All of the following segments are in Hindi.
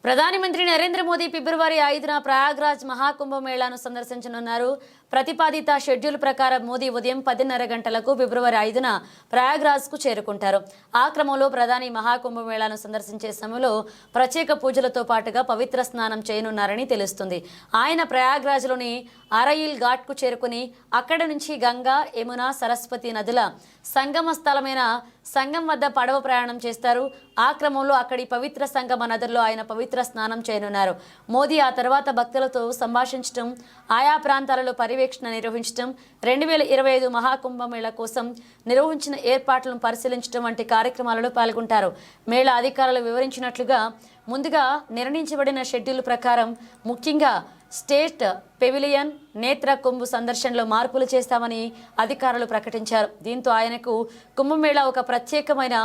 ప్రధానమంత్రి నరేంద్ర మోదీ ఫిబ్రవరి 5న ప్రయాగ్రాజ్ మహాకుంభమేళాను సందర్శించనున్నారు. ప్రతిపాదిత షెడ్యూల్ ప్రకారం మోదీ ఉదయం 10:30 గంటలకు ఫిబ్రవరి 5న ప్రయాగ్రాజ్కు చేరుకుంటారు. ఆ క్రమంలో ప్రధాని మహాకుంభమేళాను సందర్శించే సమయంలో ప్రత్యేక పూజలతో పాటుగా పవిత్ర స్నానం చేయనున్నారని తెలుస్తుంది. ఆయన ప్రయాగ్రాజ్లోని అరయిల్ ఘాట్కు చేరుకుని అక్కడి నుంచి గంగా, యమున, సరస్వతి నదుల సంగమ స్థలమైన సంగం వద్ద పడవ ప్రయాణం చేస్తారు. ఆ క్రమంలో అక్కడి పవిత్ర సంగమ నదుల్లో ఆయన పవిత్ర స్నానం చేయనున్నారు. మోదీ ఆ తర్వాత భక్తులతో సంభాషించడం, ఆయా ప్రాంతాలలో పర్యవేక్షణ నిర్వహించడం, 2025 మహాకుంభమేళా కోసం నిర్వహించిన ఏర్పాట్లను పరిశీలించడం వంటి కార్యక్రమాలలో పాల్గొంటారు. మేళా అధికారులు వివరించినట్లుగా ముందుగా నిర్ణయించబడిన షెడ్యూల్ ప్రకారం ముఖ్యంగా స్టేట్ పెవిలియన్, నేత్ర కుంభ్ సందర్శనలో మార్పులు చేస్తామని అధికారులు ప్రకటించారు. దీంతో ఆయనకు కుంభమేళా ఒక ప్రత్యేకమైన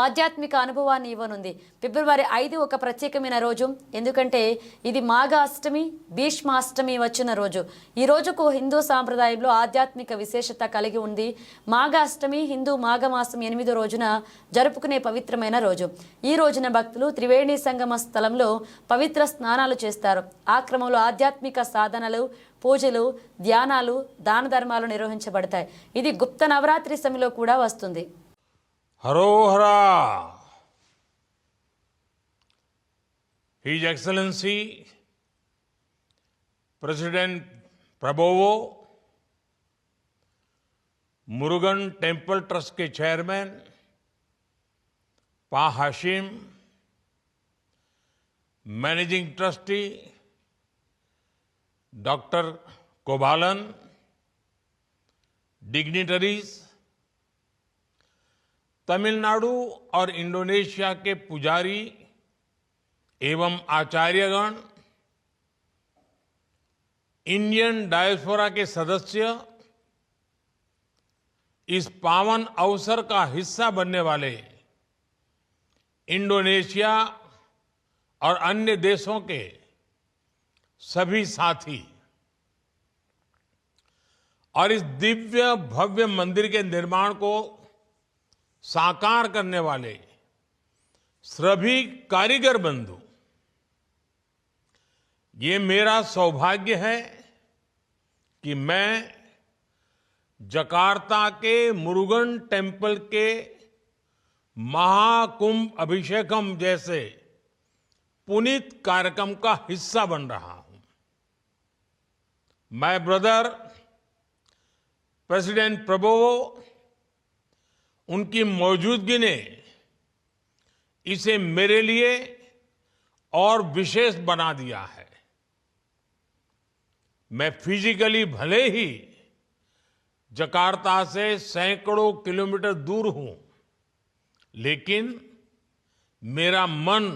ఆధ్యాత్మిక అనుభవాన్ని ఇవ్వనుంది. ఫిబ్రవరి 5 ఒక ప్రత్యేకమైన రోజు, ఎందుకంటే ఇది మాఘ అష్టమి, భీష్మాష్టమి వచ్చిన రోజు. ఈ రోజుకు హిందూ సాంప్రదాయంలో ఆధ్యాత్మిక విశేషత కలిగి ఉంది. మాఘ అష్టమి హిందూ మాఘమాసం 8వ రోజున జరుపుకునే పవిత్రమైన రోజు. ఈ రోజున భక్తులు త్రివేణి సంగమ స్థలంలో పవిత్ర స్నానాలు చేస్తారు. ఆ క్రమంలో ఆధ్యాత్మిక సాధనలు, పూజలు, ధ్యానాలు, దాన ధర్మాలు నిర్వహించబడతాయి. ఇది గుప్త నవరాత్రి సమయంలో కూడా వస్తుంది. हरोहरा His Excellency President Prabowo, Murugan temple trust के chairman Pa Hashim, managing trustee doctor Kobalan, dignitaries, Tamil Nadu और इंडोनेशिया के पुजारी एवं आचार्यगण, इंडियन डायस्पोरा के सदस्य, इस पावन अवसर का हिस्सा बनने वाले इंडोनेशिया और अन्य देशों के सभी साथी और इस दिव्य भव्य मंदिर के निर्माण को साकार करने वाले सभी कारीगर बंधु, ये मेरा सौभाग्य है कि मैं जकार्ता के मुरुगन टेम्पल के महाकुंभ अभिषेकम जैसे पुनीत कार्यक्रम का हिस्सा बन रहा हूं। माय ब्रदर प्रेसिडेंट प्रबोवो, उनकी मौजूदगी ने इसे मेरे लिए और विशेष बना दिया है। मैं फिजिकली भले ही जकार्ता से सैकड़ों किलोमीटर दूर हूं, लेकिन मेरा मन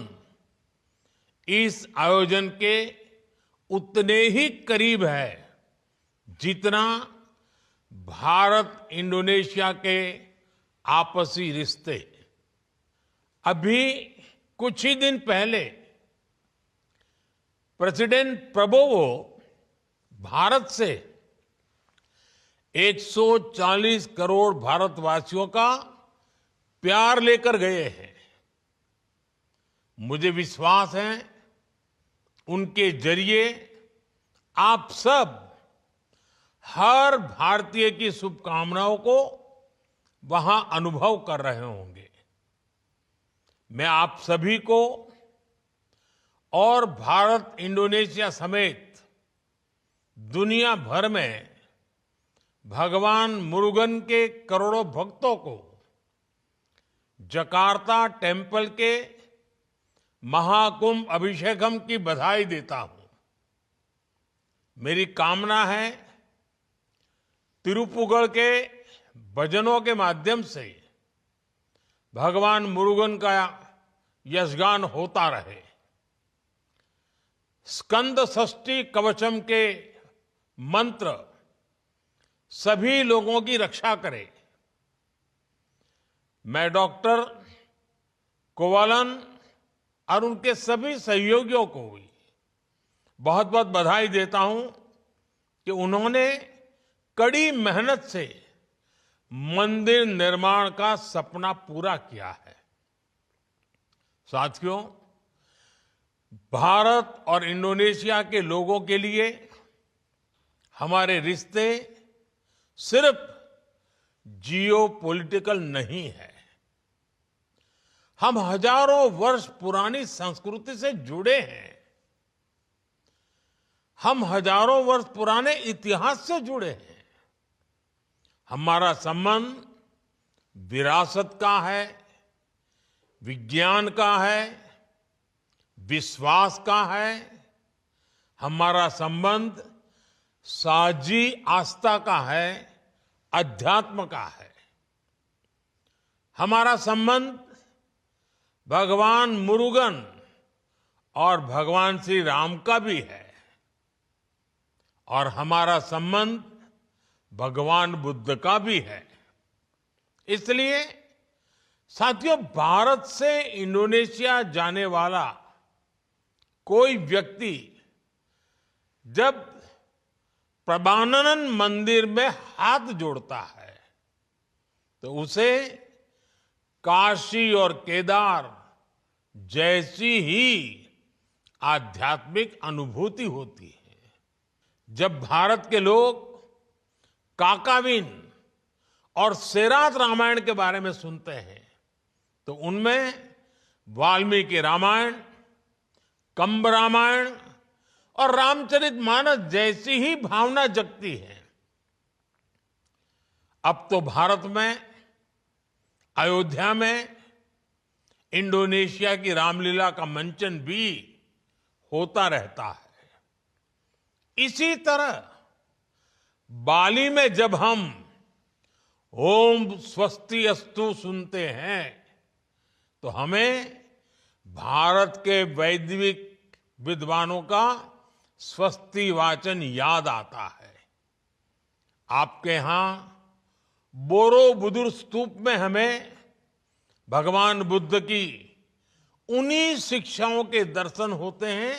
इस आयोजन के उतने ही करीब है जितना भारत इंडोनेशिया के आपसी रिश्ते। अभी कुछ ही दिन पहले प्रेसिडेंट प्रबोवो भारत से 140 करोड़ भारतवासियों का प्यार लेकर गए हैं। मुझे विश्वास है उनके जरिए आप सब हर भारतीय की शुभकामनाओं को वहां अनुभव कर रहे होंगे। मैं आप सभी को और भारत, इंडोनेशिया समेत दुनिया भर में भगवान मुरुगन के करोड़ों भक्तों को जकार्ता टेम्पल के महाकुंभ अभिषेकम की बधाई देता हूं। मेरी कामना है तिरुपुगढ़ के भजनों के माध्यम से भगवान मुरुगन का यशगान होता रहे। स्कंद षष्ठी कवचम के मंत्र सभी लोगों की रक्षा करे। मैं डॉक्टर कोवालन और उनके सभी सहयोगियों को भी बहुत बहुत बधाई देता हूं कि उन्होंने कड़ी मेहनत से मंदिर निर्माण का सपना पूरा किया है। साथियों, भारत और इंडोनेशिया के लोगों के लिए हमारे रिश्ते सिर्फ जियोपॉलिटिकल नहीं है। हम हजारों वर्ष पुरानी संस्कृति से जुड़े हैं। हम हजारों वर्ष पुराने इतिहास से जुड़े हैं। हमारा संबंध विरासत का है, विज्ञान का है, विश्वास का है। हमारा संबंध साझी आस्था का है, अध्यात्म का है। हमारा संबंध भगवान मुरुगन और भगवान श्री राम का भी है, और हमारा संबंध भगवान बुद्ध का भी है। इसलिए साथियों, भारत से इंडोनेशिया जाने वाला कोई व्यक्ति जब प्रभानन मंदिर में हाथ जोड़ता है तो उसे काशी और केदार जैसी ही आध्यात्मिक अनुभूति होती है। जब भारत के लोग काकाविन और सेरात रामायण के बारे में सुनते हैं तो उनमें वाल्मीकि रामायण, कंब रामायण और रामचरितमानस जैसी ही भावना जगती है। अब तो भारत में अयोध्या में इंडोनेशिया की रामलीला का मंचन भी होता रहता है। इसी तरह बाली में जब हम ओम स्वस्ति अस्तु सुनते हैं तो हमें भारत के वैदिक विद्वानों का स्वस्ति वाचन याद आता है। आपके यहां बोरोबुदुर स्तूप में हमें भगवान बुद्ध की उन्हीं शिक्षाओं के दर्शन होते हैं